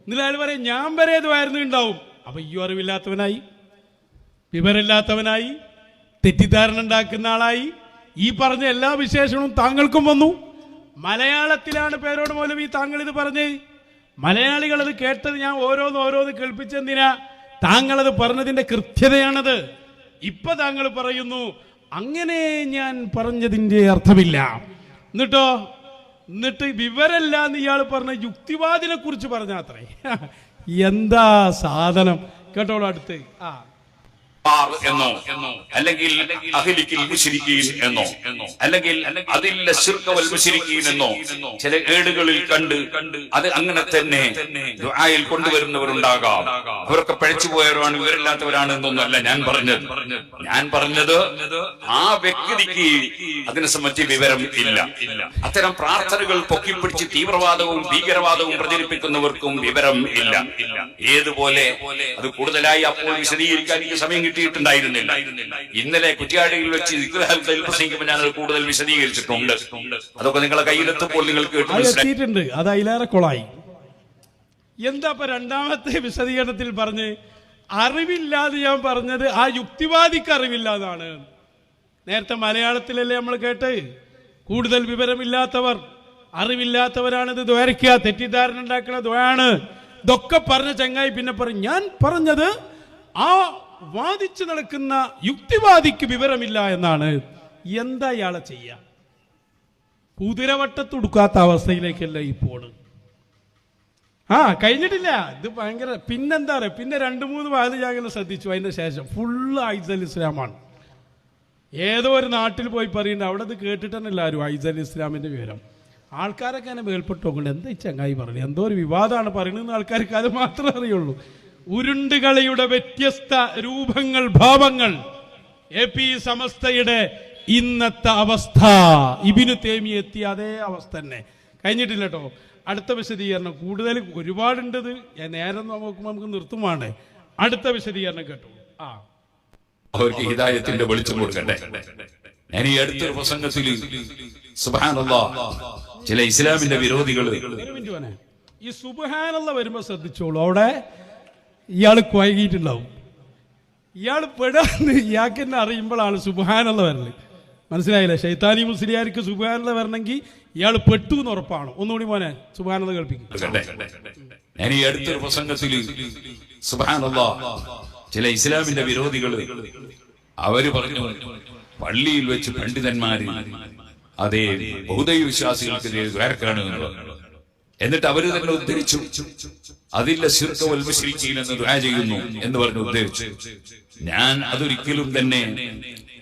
എന്നിട്ട് പറയാം ഞാൻ വരെ ഇതുവായിരുന്നു ഉണ്ടാവും. അപ്പൊ ഈ അറിവില്ലാത്തവനായി, വിവരമില്ലാത്തവനായി, തെറ്റിദ്ധാരണ ഉണ്ടാക്കുന്ന ആളായി. ഈ പറഞ്ഞ എല്ലാ വിശേഷണവും താങ്കൾക്കും വന്നു. മലയാളത്തിലാണ് പേരോട് മൗലവി താങ്കൾ ഇത് പറഞ്ഞേ. മലയാളികൾ അത് കേട്ടത് ഞാൻ ഓരോന്ന് കേൾപ്പിച്ചെന്തിനാ? താങ്കളത് പറഞ്ഞതിന്റെ കൃത്യതയാണത്. ഇപ്പൊ താങ്കൾ പറയുന്നു അങ്ങനെ ഞാൻ പറഞ്ഞതിന്റെ അർത്ഥമില്ല. എന്നിട്ട് വിവരല്ല എന്ന് ഇയാൾ പറഞ്ഞ യുക്തിവാദിനെ കുറിച്ച് പറഞ്ഞ അത്രേ. എന്താ സാധനം കേട്ടോളൂ. അടുത്ത് എന്നോ അല്ലെങ്കിൽ അഹ്ലിക്കിൽ മുശ്രിക്കീൻ എന്നോ അല്ലെങ്കിൽ അതില്ല ശിർക വൽ മുശ്രിക്കീൻ എന്നോ ചില ഏടുകളിൽ കണ്ട് അത് അങ്ങനെ തന്നെ ദുആയിൽ കൊണ്ടുവരുന്നവരുണ്ടാകാം. അവരൊക്കെ പഴിച്ചു പോയവരാണ്, വിവരമില്ലാത്തവരാണ് എന്നൊന്നല്ല ഞാൻ പറഞ്ഞത് ആ വ്യക്തിക്ക് അതിനെ സംബന്ധിച്ച് വിവരം ഇല്ല. അത്തരം പ്രാർത്ഥനകൾ പൊക്കിപ്പിടിച്ച് തീവ്രവാദവും ഭീകരവാദവും പ്രചരിപ്പിക്കുന്നവർക്കും വിവരം ഇല്ല. ഏതുപോലെ അത് കൂടുതലായി അപ്പോൾ വിശദീകരിക്കാൻ എനിക്ക് സമയം കിട്ടിയിട്ടുണ്ടായിരുന്നില്ല. ഇന്നലെ കുറ്റ്യാടിയിൽ വെച്ച് പ്രസംഗിക്കുമ്പോൾ ഞാൻ കൂടുതൽ വിശദീകരിച്ചിട്ടുണ്ട്. അതൊക്കെ നിങ്ങളെ കയ്യിലെത്തുമ്പോൾ നിങ്ങൾക്ക് എത്തിയിട്ടുണ്ട്. അത് അതിലേറെ കൊളായി. എന്താ ഇപ്പൊ രണ്ടാമത്തെ വിശദീകരണത്തിൽ പറഞ്ഞ് അറിവില്ലാതെ ഞാൻ പറഞ്ഞത് ആ യുക്തിവാദിക്ക് അറിവില്ലാതാണ്. നേരത്തെ മലയാളത്തിലല്ലേ നമ്മൾ കേട്ട് കൂടുതൽ വിവരമില്ലാത്തവർ അറിവില്ലാത്തവരാണിത് ദ്വാരക്കുക, തെറ്റിദ്ധാരണ ഉണ്ടാക്കുന്ന ദ്വയാണ്. ഇതൊക്കെ പറഞ്ഞ ചങ്ങായി പിന്നെ പറയും ഞാൻ പറഞ്ഞത് ആ വാദിച്ചു നടക്കുന്ന യുക്തിവാദിക്ക് വിവരമില്ല എന്നാണ്. എന്താ ഇയാളെ ചെയ്യാ? കുതിരവട്ടത്തൊടുക്കാത്ത അവസ്ഥയിലേക്കല്ല ഈ പോണ്. കഴിഞ്ഞിട്ടില്ല. ഇത് ഭയങ്കര. പിന്നെന്താ പറയുക, പിന്നെ 2-3 വാദ ജാഗ്രത ശ്രദ്ധിച്ചു. അതിന്റെ ശേഷം ഫുള്ള് അയ്സൽ ഇസ്ലാമാണ്. ഏതോ ഒരു നാട്ടിൽ പോയി പറയുന്നുണ്ട്, അവിടെ ഇത് കേട്ടിട്ട് തന്നെ എല്ലാവരും അയ്സൽ ഇസ്ലാമിന്റെ വിവരം. ആൾക്കാരൊക്കെ അങ്ങനെ മേൽപ്പെട്ട് നോക്കണ്ട. എന്താ ഈ ചങ്ങായി പറഞ്ഞു, എന്തോ ഒരു വിവാദമാണ് പറയുന്നത് ആൾക്കാർക്ക് അത് മാത്രമേ അറിയുള്ളൂ. ഉരുണ്ടുകളിയുടെ വ്യത്യസ്ത രൂപങ്ങൾ, ഭാവങ്ങൾ. AP സമസ്തയുടെ ഇന്നത്തെ അവസ്ഥ ഇബ്നു തൈമിയ്യ എത്തിയ അതേ അവസ്ഥ തന്നെ. കഴിഞ്ഞിട്ടില്ല കേട്ടോ. അടുത്ത വിശദീകരണം കൂടുതൽ ഒരുപാടുണ്ടത്. നേരം നോക്കുമ്പോൾ നമുക്ക് നിർത്തും വേണ്ടേ. അടുത്ത വിശദീകരണം കേട്ടോ. അവർക്ക് ഹിദായത്തിന്റെ വെളിച്ചം കൊടുക്കട്ടെ. ഞാൻ ഈ അടുത്തൊരു പ്രസംഗത്തിൽ സുബ്ഹാനല്ലാഹ് ചില ഇസ്ലാമിന്റെ വിരോധികൾ ഈ സുബ്ഹാനല്ലാഹ് വരുമ്പോ ശ്രദ്ധിച്ചോളൂ. അവിടെ ഇയാൾ കുഴകിയിട്ടുണ്ടാവും. ഇയാൾ പെടാന്ന് ഇയാൾക്ക് തന്നെ അറിയുമ്പോഴാണ് സുബ്ഹാനല്ലാഹ് വരല്. മനസ്സിലായില്ലേ? ശൈത്താനി മുസ്ലിയാർക്ക് സുബ്ഹാനല്ലാഹ് വരണമെങ്കിൽ ഇയാൾ പെട്ടു എന്ന് ഉറപ്പാണ്. ഒന്നുകൂടി മോനെ സുബ്ഹാനല്ലാഹ് കേൾപ്പിക്കും. ഞാൻ ഈ അടുത്തൊരു പ്രസംഗത്തിൽ സുബ്ഹാനല്ലാഹ് ചില ഇസ്ലാമിന്റെ വിരോധികൾ അവര് പറഞ്ഞു പള്ളിയിൽ വെച്ച് പണ്ഡിതന്മാര് അതേ ബഹുദൈവ വിശ്വാസികൾക്കെതിരെ ദ്വാരക്കാണ് എന്ന് പറഞ്ഞു. എന്നിട്ട് അവര് തന്നെ ഉദ്ധരിച്ചു അതില്ല ശിർക വൽ മുശ്രിക്കീൻ എന്ന് ദുആ ചെയ്യുന്നു എന്ന് പറഞ്ഞു ഉദ്ധരിച്ചു. ഞാൻ അതൊരിക്കലും തന്നെ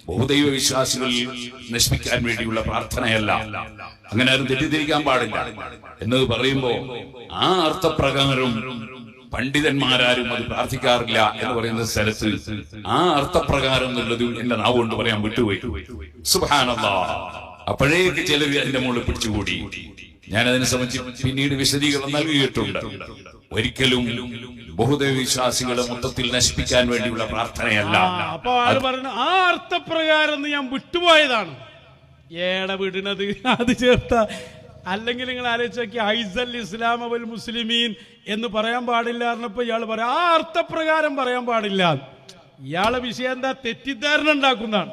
ബഹുദൈവ വിശ്വാസികൾ നശിപ്പിക്കാൻ വേണ്ടിയുള്ള പ്രാർത്ഥനയല്ല, അങ്ങനെ ആരും തെറ്റിദ്ധരിക്കാൻ പാടില്ല എന്നത് പറയുമ്പോ ആ അർത്ഥപ്രകാരം പണ്ഡിതന്മാരാരും അത് പ്രാർത്ഥിക്കാറില്ല എന്ന് പറയുന്ന സ്ഥലത്ത് ആ അർത്ഥപ്രകാരം എന്നുള്ളത് എന്റെ നാവ് കൊണ്ട് പറയാൻ വിട്ടുപോയി. സുബ്ഹാനല്ലാഹ്. അപ്പോഴേക്ക് ചിലർ അതിന്റെ മുകളിൽ പിടിച്ചുകൂടി. ഞാൻ അതിനെ സംബന്ധിച്ച് പിന്നീട് വിശദീകരണം നൽകിയിട്ടുണ്ട്. ഒരിക്കലും ബഹുദൈവ വിശ്വാസികളെ മൊത്തത്തിൽ നശിപ്പിക്കാൻ വേണ്ടിയുള്ള പ്രാർത്ഥനയല്ല. അപ്പൊ ആള് പറയുന്നത് ആ അർത്ഥപ്രകാരം ഞാൻ വിട്ടുപോയതാണ്. ഏടെ വിടുന്നത് അത് ചേർത്ത. അല്ലെങ്കിൽ നിങ്ങൾ ആലോചിച്ച് നോക്കി, അയ്സൽ ഇസ്ലാമ വൽ മുസ്ലിമീൻ എന്ന് പറയാൻ പാടില്ല പറഞ്ഞപ്പോ ഇയാൾ പറയാം ആ അർത്ഥപ്രകാരം പറയാൻ പാടില്ല. ഇയാളെ വിഷയം എന്താ? തെറ്റിദ്ധാരണ ഉണ്ടാക്കുന്നതാണ്.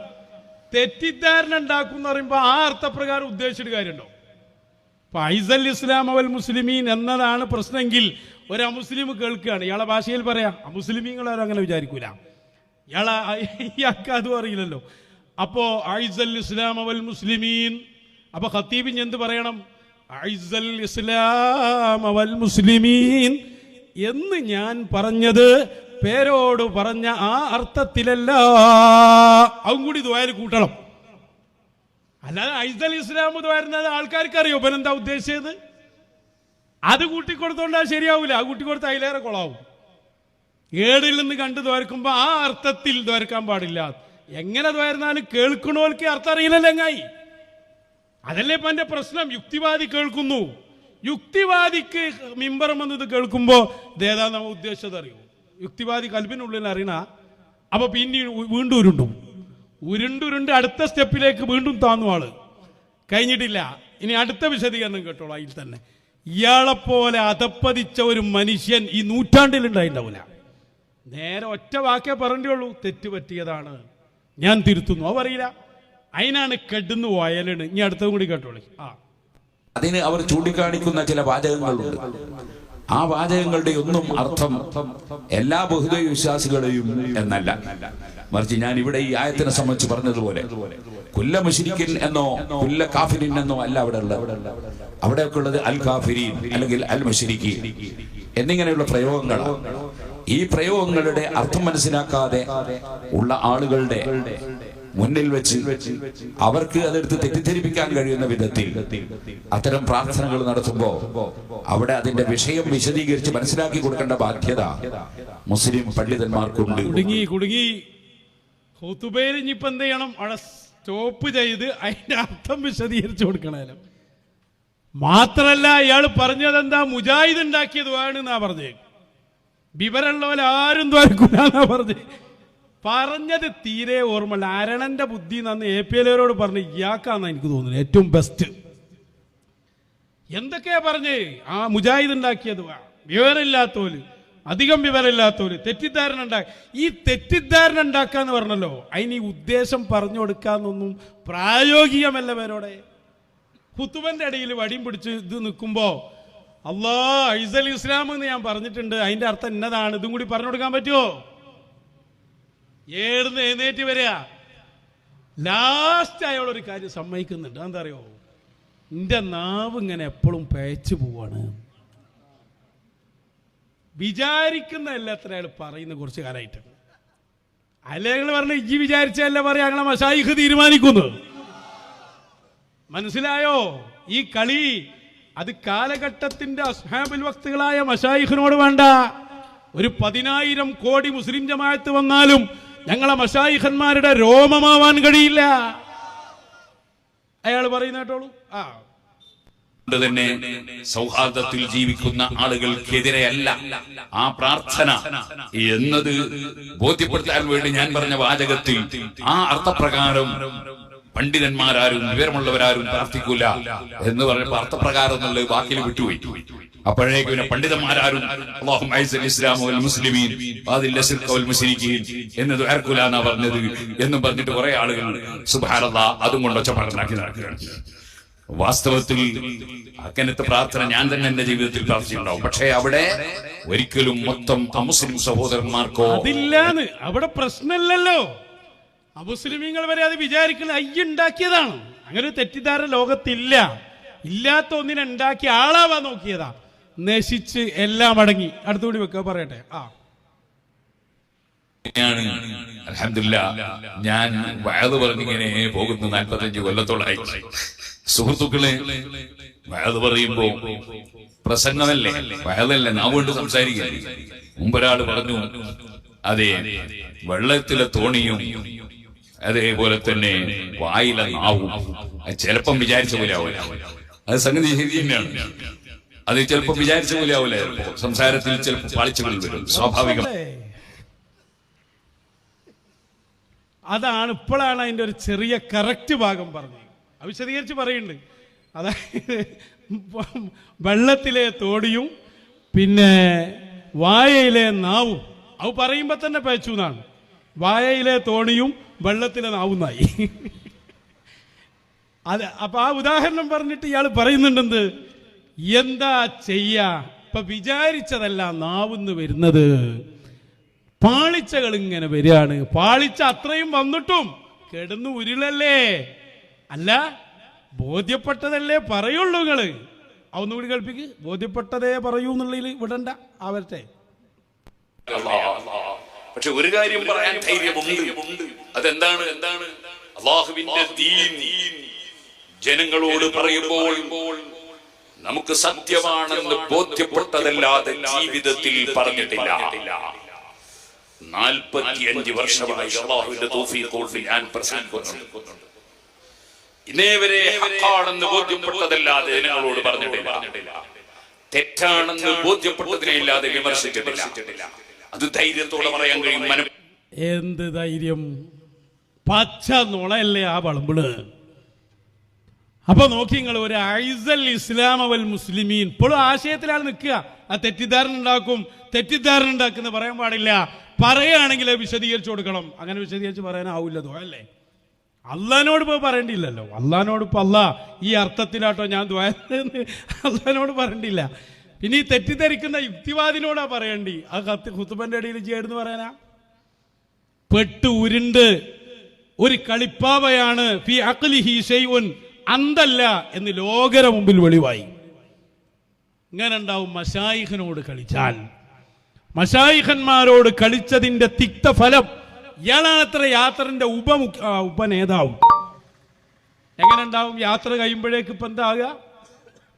തെറ്റിദ്ധാരണ ഉണ്ടാക്കുന്ന പറയുമ്പോ ആ അർത്ഥപ്രകാരം ഉദ്ദേശിച്ചിട്ട് കാര്യമുണ്ടോ? അപ്പൊ അയ്സൽ ഇസ്ലാമ വൽ മുസ്ലിമീൻ എന്നതാണ് പ്രശ്നമെങ്കിൽ ഒരു അമുസ്ലിം കേൾക്കുകയാണ്, ഇയാളെ ഭാഷയിൽ പറയാം. അമുസ്ലിമീങ്ങളാരും അങ്ങനെ വിചാരിക്കൂല. ഇയാൾക്ക് അതും അറിയില്ലല്ലോ. അപ്പോ അയ്സൽ ഇസ്ലാമ വൽ മുസ്ലിമീൻ. അപ്പൊ ഖത്തീബിന് എന്ത് പറയണം? അയ്സൽ ഇസ്ലാമ വൽ മുസ്ലിമീൻ എന്ന് ഞാൻ പറഞ്ഞത് പേരോട് പറഞ്ഞ ആ അർത്ഥത്തിലല്ല, അതും കൂടി ദ്വായിൽ കൂട്ടണം. അല്ലാതെ ഐസൽ ഇസ്ലാം ദ്വാരുന്നത് ആൾക്കാർക്ക് അറിയോ ഇവൻ എന്താ ഉദ്ദേശിച്ചത്? അത് കൂട്ടിക്കൊടുത്തോണ്ടാ ശരിയാവൂല. ആ കൂട്ടിക്കൊടുത്ത് അതിലേറെ കൊളാവും. ഏടിൽ നിന്ന് കണ്ട് ദ്വാരക്കുമ്പോ ആ അർത്ഥത്തിൽ ദ്വാരക്കാൻ പാടില്ല. എങ്ങനെ ദ്വാരുന്നാലും കേൾക്കണോർക്ക് അർത്ഥം അറിയില്ലല്ലോ എങ്ങായി. അതല്ലേ ഇപ്പൊ എന്റെ പ്രശ്നം. യുക്തിവാദി കേൾക്കുന്നു, യുക്തിവാദിക്ക് മിമ്പറും വന്നത് കേൾക്കുമ്പോ ഇതേതാ നമ്മ ഉദ്ദേശിച്ചത് അറിയോ? യുക്തിവാദി കൽബിനുള്ളിൽ അറിയണ. അപ്പൊ പിന്നെ വീണ്ടും ഉരുണ്ടുരുണ്ട് അടുത്ത സ്റ്റെപ്പിലേക്ക് വീണ്ടും താന്നു ആള്. കഴിഞ്ഞിട്ടില്ല. ഇനി അടുത്ത വിശദീകരണം കേട്ടോളൂ. അതിൽ തന്നെ ഇയാളെപ്പോലെ അതപ്പതിച്ച ഒരു മനുഷ്യൻ ഈ നൂറ്റാണ്ടിൽ ഉണ്ടായിണ്ടാവില്ല. നേരെ ഒറ്റ വാക്കേ പറഞ്ഞുള്ളൂ, തെറ്റ് പറ്റിയതാണ്, ഞാൻ തിരുത്തുന്നു. അത് പറയില്ല. അതിനാണ് കെടുന്നു വയലാണ്. ഇനി അടുത്തതും കൂടി കേട്ടോളി. അതിന് അവർ ചൂണ്ടിക്കാണിക്കുന്ന ചില വാചകങ്ങളുണ്ട്. ആ വാചകങ്ങളുടെ ഒന്നും അർത്ഥം എല്ലാ ബഹുദൈവ വിശ്വാസികളെയും എന്നല്ല. മറിച്ച് ഞാൻ ഇവിടെ ഈ ആയത്തിനെ സംബന്ധിച്ച് പറഞ്ഞതുപോലെ കുല്ല മുശ്രിക്കിൻ എന്നോ കുല്ല കാഫിരിൻ എന്നോ അല്ല അവിടെ ഉള്ളത്. അവിടെയൊക്കെ ഉള്ളത് അൽ കാഫിരീൻ അല്ലെങ്കിൽ അൽ മുശ്രിക്കീൻ എന്നിങ്ങനെയുള്ള പ്രയോഗങ്ങളാണ്. ഈ പ്രയോഗങ്ങളുടെ അർത്ഥം മനസ്സിലാക്കാതെ ഉള്ള ആളുകളുടെ മുന്നിൽ വെച്ച് അവർക്ക് അതെടുത്ത് തെറ്റിദ്ധരിപ്പിക്കാൻ കഴിയുന്ന വിധത്തിൽ അത്തരം പ്രാർത്ഥനകൾ നടത്തുമ്പോ അവിടെ അതിന്റെ വിഷയം വിശദീകരിച്ച് മനസ്സിലാക്കി കൊടുക്കേണ്ട ബാധ്യത മുസ്ലിം പണ്ഡിതന്മാർക്കുണ്ട്. കുടുങ്ങി ഹുതുബയിൽ ഇനിയിപ്പോ എന്ത് ചെയ്യണം? അവിടെ സ്റ്റോപ്പ് ചെയ്ത് അതിന്റെ അർത്ഥം വിശദീകരിച്ചു കൊടുക്കണേലോ. മാത്രല്ല ഇയാൾ പറഞ്ഞതെന്താ? മുജാഹിദ് ഉണ്ടാക്കിയത് വേണമെന്നാ പറഞ്ഞേ. വിവരമുള്ളവർ ആരും തോൽക്കൂലെന്നാ പറഞ്ഞത് തീരെ ഓർമ്മല്ല. അരണന്റെ ബുദ്ധി നന്ന് APLരോട് പറഞ്ഞ് ഇയാക്കാന്നാ എനിക്ക് തോന്നുന്നു ഏറ്റവും ബെസ്റ്റ്. എന്തൊക്കെയാ പറഞ്ഞേ? ആ മുജാഹിദ് ഉണ്ടാക്കിയത് വിവരമില്ലാത്തോല്, അധികം വിവരമില്ലാത്തോല് തെറ്റിദ്ധാരണ ഉണ്ടാക്കി. ഈ തെറ്റിദ്ധാരണ ഉണ്ടാക്കാന്ന് പറഞ്ഞല്ലോ, അതിന് ഈ ഉദ്ദേശം പറഞ്ഞു കൊടുക്കാന്നൊന്നും പ്രായോഗികമല്ല. പേരോടെ ഖുതുബന്റെ ഇടയിൽ വടിയും പിടിച്ച് ഇത് നിൽക്കുമ്പോ അല്ലാ ഐസൽ ഇസ്ലാം എന്ന് ഞാൻ പറഞ്ഞിട്ടുണ്ട്, അതിന്റെ അർത്ഥം എന്നതാണ്, ഇതും കൂടി പറഞ്ഞു കൊടുക്കാൻ പറ്റുമോ? ഏടുന്ന് എഴുന്നേറ്റ് വരിക. ലാസ്റ്റ് അയാളൊരു കാര്യം സമ്മതിക്കുന്നുണ്ട്. എന്താ അറിയോ? എൻ്റെ നാവ് ഇങ്ങനെ എപ്പോഴും പേച്ചു പോവാണ്. വിചാരിക്കുന്നതല്ല എത്ര അയാൾ പറയുന്ന കുറച്ച് കാലമായിട്ട്. അല്ലെ ഞങ്ങൾ പറഞ്ഞ ഇജ്ജി വിചാരിച്ചല്ല പറയാ, ഞങ്ങളെ മശായിഖ് തീരുമാനിക്കുന്നു. മനസ്സിലായോ? ഈ കളി അത് കാലഘട്ടത്തിന്റെ അസ്ഹാബുൽ വക്തുകളായ മശായിഖിനോട് വേണ്ട. ഒരു 10,000 കോടി മുസ്ലിം ജമാഅത്ത് വന്നാലും ഞങ്ങളെ മശായിഖന്മാരുടെ രോമമാവാൻ കഴിയില്ല. അയാൾ പറയുന്ന കേട്ടോളൂ. തന്നെ സൗഹാർദ്ദത്തിൽ ജീവിക്കുന്ന ആളുകൾക്കെതിരെയല്ല ആ പ്രാർത്ഥന എന്നത് ബോധ്യപ്പെടുത്താൻ വേണ്ടി ഞാൻ പറഞ്ഞ വാചകത്തിൽ ആ അർത്ഥപ്രകാരം പണ്ഡിതന്മാരാരും വിവരമുള്ളവരാരും പ്രാർത്ഥിക്കൂല എന്ന് പറഞ്ഞപ്പോൾ അർത്ഥപ്രകാരം എന്നുള്ള വാക്കിൽ വിട്ടുപോയി. അപ്പോഴേക്കും പിന്നെ പണ്ഡിതന്മാരാരും അല്ലാഹുമ്മ അഇസ്സൽ ഇസ്ലാമ വൽ മുസ്ലിമീൻ വഅദില്ല ശിർക വൽ മുശ്രിക്കീൻ എന്ന് ദുആർക്കുല എന്നാ പറഞ്ഞത് എന്നും പറഞ്ഞിട്ട് കുറെ ആളുകൾ സുബ്ഹാനല്ലാഹ് അതും കൊണ്ട് ഒച്ചപ്പാടുണ്ടാക്കി നടക്കുകയാണ്. വാസ്തവത്തിൽ അങ്ങനത്തെ പ്രാർത്ഥന ഞാൻ തന്നെ എന്റെ ജീവിതത്തിൽ പ്രാർത്ഥിച്ചിട്ടുണ്ടാവും. പക്ഷേ അവിടെ ഒരിക്കലും മൊത്തം അമുസ്ലിം സഹോദരന്മാർക്കോ അതില്ലാന്ന് അവിടെ പ്രശ്നമില്ലല്ലോ. അമുസ്ലിമീങ്ങൾ വരെ അത് വിചാരിക്കുന്നത് അയ്യുണ്ടാക്കിയതാണ്. അങ്ങനെ ഒരു തെറ്റിദ്ധാരണ ലോകത്തില്ല. ഇല്ലാത്ത ഒന്നിനെ ഉണ്ടാക്കി ആളാവാൻ നോക്കിയതാ. നശിച്ച് എല്ലാം അടങ്ങി. അടുത്തുകൂടി വെക്കുക പറയട്ടെ. അൽഹംദുലില്ലാഹ് ഞാൻ വഅദ് പറഞ്ഞിങ്ങനെ പോകുന്ന 45 കൊല്ലത്തോളായി. സുഹൃത്തുക്കളെ, വഅദ് പറയുമ്പോ പ്രസംഗമല്ലേ, വഅദല്ലേ, നാം കൊണ്ട് സംസാരിക്കല്ലേ. മുമ്പൊരാൾ പറഞ്ഞു, അതെ വെള്ളത്തിലെ തോണിയും അതേപോലെ തന്നെ വായിലെ നാവും ചിലപ്പം വിചാരിച്ച പോലെ ആവില്ല. അത് സംഗതി ശരി തന്നെയാണ്. അത് ചിലപ്പോൾ വിചാരിച്ച പോലെ ആവില്ല. സംസാരത്തിൽ ചിലപ്പോൾ പാളിച്ചകൾ വരും, സ്വാഭാവികം. അതാണ് ഇപ്പോഴാണ് അതിൻ്റെ ഒരു ചെറിയ കറക്റ്റ് ഭാഗം പറഞ്ഞത്. വിശദീകരിച്ച് പറയുന്നുണ്ട്. അതായത് വെള്ളത്തിലെ തോടിയും പിന്നെ വായയിലെ നാവും. അത് പറയുമ്പോൾ തന്നെ പേച്ചു എന്നാണ്. വായയിലെ തോണിയും വെള്ളത്തിലെ നാവുന്നായി. അത് അപ്പൊ ആ ഉദാഹരണം പറഞ്ഞിട്ട് ഇയാൾ പറയുന്നുണ്ടെന്ത്, എന്താ ചെയ്യാ? ഇപ്പൊ വിചാരിച്ചതല്ല നാവുന്ന് വരുന്നത്, പാളിച്ചകൾ ഇങ്ങനെ വരികയാണ്. പാളിച്ച അത്രയും വന്നിട്ടും കിടന്നു ഉരുളല്ലേ, അല്ല ബോധ്യപ്പെട്ടതല്ലേ പറയുള്ളൂ. നിങ്ങള് ഒന്നുകൂടി കേൾപ്പിക്ക്. ബോധ്യപ്പെട്ടതേ പറയൂ എന്നുള്ളതിൽ വിടണ്ട. ആവട്ടെ. പക്ഷെ ഒരു കാര്യം പറയാൻ ധൈര്യമുണ്ട്. അതെന്താണ്? അല്ലാഹുവിന്റെ ദീൻ ജനങ്ങളോട് പറയുമ്പോൾ നമുക്ക് സത്യമാണെന്ന് ബോധ്യപ്പെട്ടതല്ലാതെ ജീവിതത്തിൽ പറഞ്ഞിട്ടില്ല. 45 വർഷമായി അല്ലാഹുവിന്റെ തൗഫീഖ് കൊണ്ട് ഞാൻ പ്രസംഗിക്കുന്നുണ്ട്. ഇന്നേവരെ ഹഖാണെന്ന് ബോധ്യപ്പെട്ടതല്ലാതെ ജനങ്ങളോട് പറഞ്ഞിട്ടില്ല. തെറ്റാണെന്ന് ബോധ്യപ്പെട്ടതിനെയില്ലാതെ വിമർശിച്ചിട്ടില്ല. അത് ധൈര്യത്തോടെ പറയാൻ കഴിയും. എന്ത് ധൈര്യം! പച്ച നുണയല്ലേ ആ വളമ്പിള്. അപ്പൊ നോക്കി നിങ്ങൾ, ഒരു ഐസൽ ഇസ്ലാം അവൽ മുസ്ലിമീൻ ഇപ്പോഴും ആശയത്തിലാണ് നിൽക്കുക. ആ തെറ്റിദ്ധാരണ ഉണ്ടാക്കുന്ന പറയാൻ പാടില്ല. പറയുകയാണെങ്കിൽ വിശദീകരിച്ചു കൊടുക്കണം. അങ്ങനെ വിശദീകരിച്ച് പറയാനാവില്ല. ദുആ അല്ലേ? അള്ളഹാനോട് ഇപ്പോൾ പറയേണ്ടിയില്ലല്ലോ. അള്ളഹാനോട് ഇപ്പൊ ഈ അർത്ഥത്തിലാട്ടോ ഞാൻ ദുആ അള്ളഹാനോട് പറയേണ്ടിയില്ല. പിന്നെ ഈ തെറ്റിദ്ധരിക്കുന്ന യുക്തിവാദിനോടാ പറയേണ്ടി. ആ ഖുതുബന്റെ ഇടയിൽ ചേർന്ന് പറയാനാ? പെട്ട് ഉരുണ്ട് ഒരു കളിപ്പാവയാണ് ഫി അഖ്ലിഹി ശൈഉൻ, അന്തല്ല എന്ന് ലോകര മുമ്പിൽ വെളിവായി. ഇങ്ങനെ ഉണ്ടാവും മശായിഖിനോട് കളിച്ചാൽ. മശായിഖന്മാരോട് കളിച്ചതിന്റെ തിക്തഫലം. ഇയാളാണത്ര യാത്രന്റെ ഉപനേതാവും. എങ്ങനെ ഉണ്ടാവും? യാത്ര കഴിയുമ്പോഴേക്ക് ഇപ്പം എന്താകുക?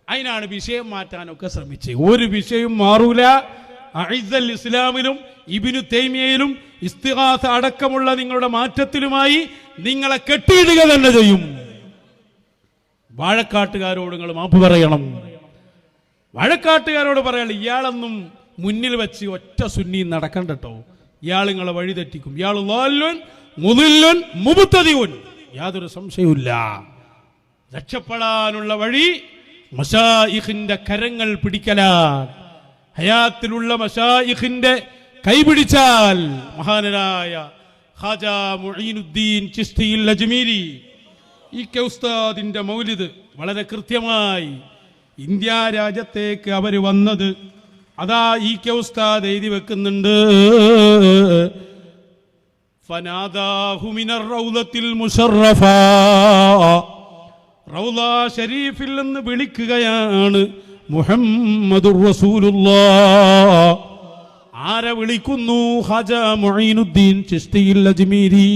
അതിനാണ് വിഷയം മാറ്റാനൊക്കെ ശ്രമിച്ചത്. ഒരു വിഷയം മാറൂല. അഇസ്സൽ ഇസ്ലാമിലും ഇബ്നു തൈമിയയിലും ഇസ്തിഗാസ അടക്കമുള്ള നിങ്ങളുടെ മാറ്റത്തിലുമായി നിങ്ങളെ കെട്ടിയിടുക തന്നെ ചെയ്യും. വാഴക്കാട്ടുകാരോട് നിങ്ങൾ മാപ്പ് പറയണം. വാഴക്കാട്ടുകാരോട് പറയണം, ഇയാളൊന്നും മുന്നിൽ വെച്ച് ഒറ്റ സുന്നി നടക്കണ്ടട്ടോ. ഇയാൾ നിങ്ങളെ വഴി തെറ്റിക്കും. ഇയാൾ യാതൊരു സംശയവുമില്ല. രക്ഷപ്പെടാനുള്ള വഴി മശായിഖിന്റെ കരങ്ങൾ പിടിക്കലാണ്. ഹയാത്തിലുള്ള മശായിഖിന്റെ കൈപിടിച്ചാൽ മഹാനരായ ഖാജാ മുഈനുദ്ദീൻ ചിശ്തിയിൽ അജ്മീരി ഈ ഉസ്താദിന്റെ മൗലിദ് വളരെ കൃത്യമായി ഇന്ത്യ രാജ്യത്തേക്ക് അവർ വന്നത് അതാ ഈ ഉസ്താദ് എഴുതി വെക്കുന്നുണ്ട്. ഫനാദാഹു മിനർ റൗളത്തിൽ മുശറഫ, റൗള ഷരീഫിൽ നിന്ന് വിളിക്കുകയാണ് മുഹമ്മദുർ റസൂലുള്ളാഹ്. ആരെ വിളിക്കുന്നു? ഖാജാ മുഈനുദ്ദീൻ ചിശ്തിയിൽ അജ്മീരി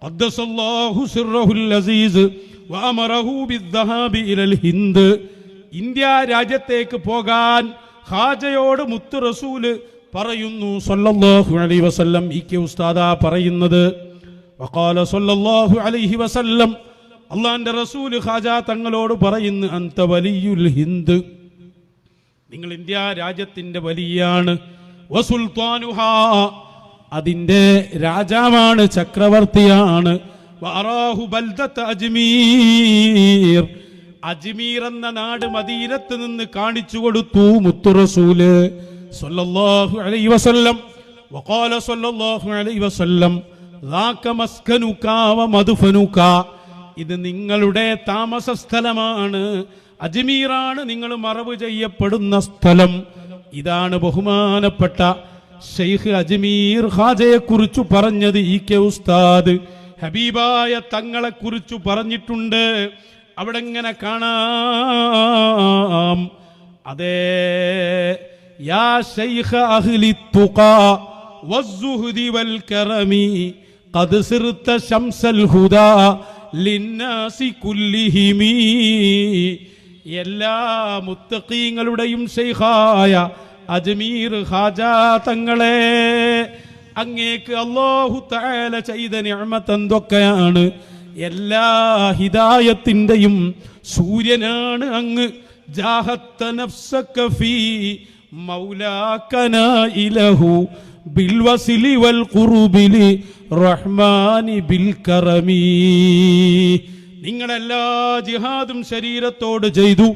ഖദ്ദസല്ലാഹു സിർറഹുൽ അസീസ് വഅമറഹു ബിദ്ദഹാബി ഇലൽ ഹിന്ദ്. ഇന്ത്യ രാജ്യത്തേക്ക് പോകാൻ ഖാജയോട് മുത്ത് റസൂല് പറയുന്നു സല്ലല്ലാഹു അലൈഹി വസല്ലം. ഈ ഉസ്താദാ പറയുന്നത്. വഖാല സല്ലല്ലാഹു അലൈഹി വസല്ലം, അള്ളാന്റെ റസൂല് ഖാജ തങ്ങളോട് പറയുന്നു, അന്ത വലിയുൽ ഹിന്ദ്, നിങ്ങൾ ഇന്ത്യ രാജ്യത്തിന്റെ വലിയാണ്. വസുൽത്താനുഹാ, അതിന്റെ രാജാവാണ്, ചക്രവർത്തിയാണ്. വഅറാഹു ബൽദത അജ്മീർ, അജ്മീർ എന്ന നാട് മദീനത്ത് നിന്ന് കാണിച്ചു കൊടുത്തു മുത്തു റസൂല് സല്ലല്ലാഹു അലൈഹി വസല്ലം. വഖാല സല്ലല്ലാഹു അലൈഹി വസല്ലം, ദാക മസ്കനുക വമദ്ഫനുക, ഇത് നിങ്ങളുടെ താമസ സ്ഥലമാണ്. അജ്മീറാണ് നിങ്ങൾ മറവ് ചെയ്യപ്പെടുന്ന സ്ഥലം. ഇതാണ് ബഹുമാനപ്പെട്ട ഷെയ്ഖ് അജ്മീർ ഖാജയെ കുറിച്ച് പറഞ്ഞത്. ഈ കെ ഉസ്താദ് ഹബീബായ തങ്ങളെ കുറിച്ച് പറഞ്ഞിട്ടുണ്ട്. അവിടെ ഇങ്ങനെ കാണാം, അതേ, യാ ശൈഖ അഹ്ലി തുഖാ വസ്സുഹ്ദി വൽ കറമി ഖദ് സിർത ശംസൽ ഹുദാ ലിന്നാസി കുല്ലിഹിമി. എല്ലാ മുത്തഖീങ്ങളുടെയും ശൈഖായ അജ്മീർ ഖാജ തങ്ങളെ, അങ്ങേക്ക് അല്ലാഹു തആല ചെയ്ത നിഅമത്ത് എന്തൊക്കെയാണ്! എല്ലാ ഹിദായത്തിന്റെയും സൂര്യനാണ് അങ്ങ്. ജാഹത്ത നഫ്സക ഫീ മൗലാകനാ ഇലഹു ബിൽ വസ്ലി വൽ ഖുർബി റഹ്മാനി ബിൽ കറമി. നിങ്ങളെല്ലാ ജിഹാദും ശരീരത്തോട് ചെയ്തു,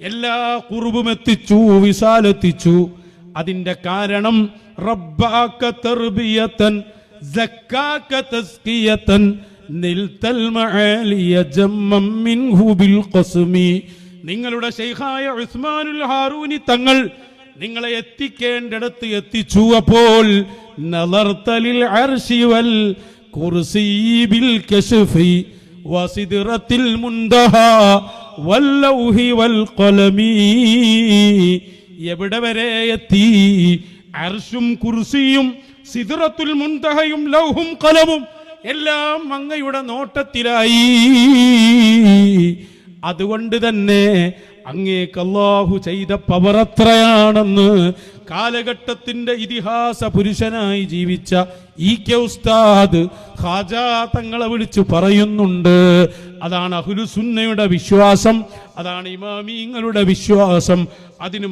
എല്ലാ ഖുർബും എത്തിച്ചു, വിസാലെത്തിച്ചു. അതിന്റെ കാരണം റബ്ബാക തർബിയതൻ സക്കാക തസ്കിയതൻ നിൽതൽ മആലിയ ജമ്മം മിൻഹു ബിൽ ഖസ്മി. നിങ്ങളുടെ ശൈഖായ ഉസ്മാനുൽ ഹാറൂനി തങ്ങൾ നിങ്ങളെ എത്തിക്കേണ്ടിടത്ത് എത്തിച്ചു. അപ്പോൾ നളർതലിൽ അർശി വൽ കുർസി ബിൽ കശ്ഫി വസിദ്റത്തിൽ മുൻതഹ വല്ലൗഹി വൽ ഖലമി. എവിടെ വരെ എത്തി? അർശും കുർസിയും സിദ്റത്തുൽ മുൻതഹയും ലൗഹും ഖലമും എല്ലാം അങ്ങയുടെ നോട്ടത്തിലായി. അതുകൊണ്ട് തന്നെ അങ്ങേക്ക് അല്ലാഹു ചെയ്ത പവർ എത്രയാണെന്ന് കാലഘട്ടത്തിന്റെ ഇതിഹാസ പുരുഷനായി ജീവിച്ച ഇ.കെ. ഉസ്താദ് ഖാജ തങ്ങളെ വിളിച്ചു പറയുന്നുണ്ട്. അതാണ് അഹ്ലുസുന്നയുടെ വിശ്വാസം, അതാണ് ഇമാമിങ്ങളുടെ വിശ്വാസം. അതിന്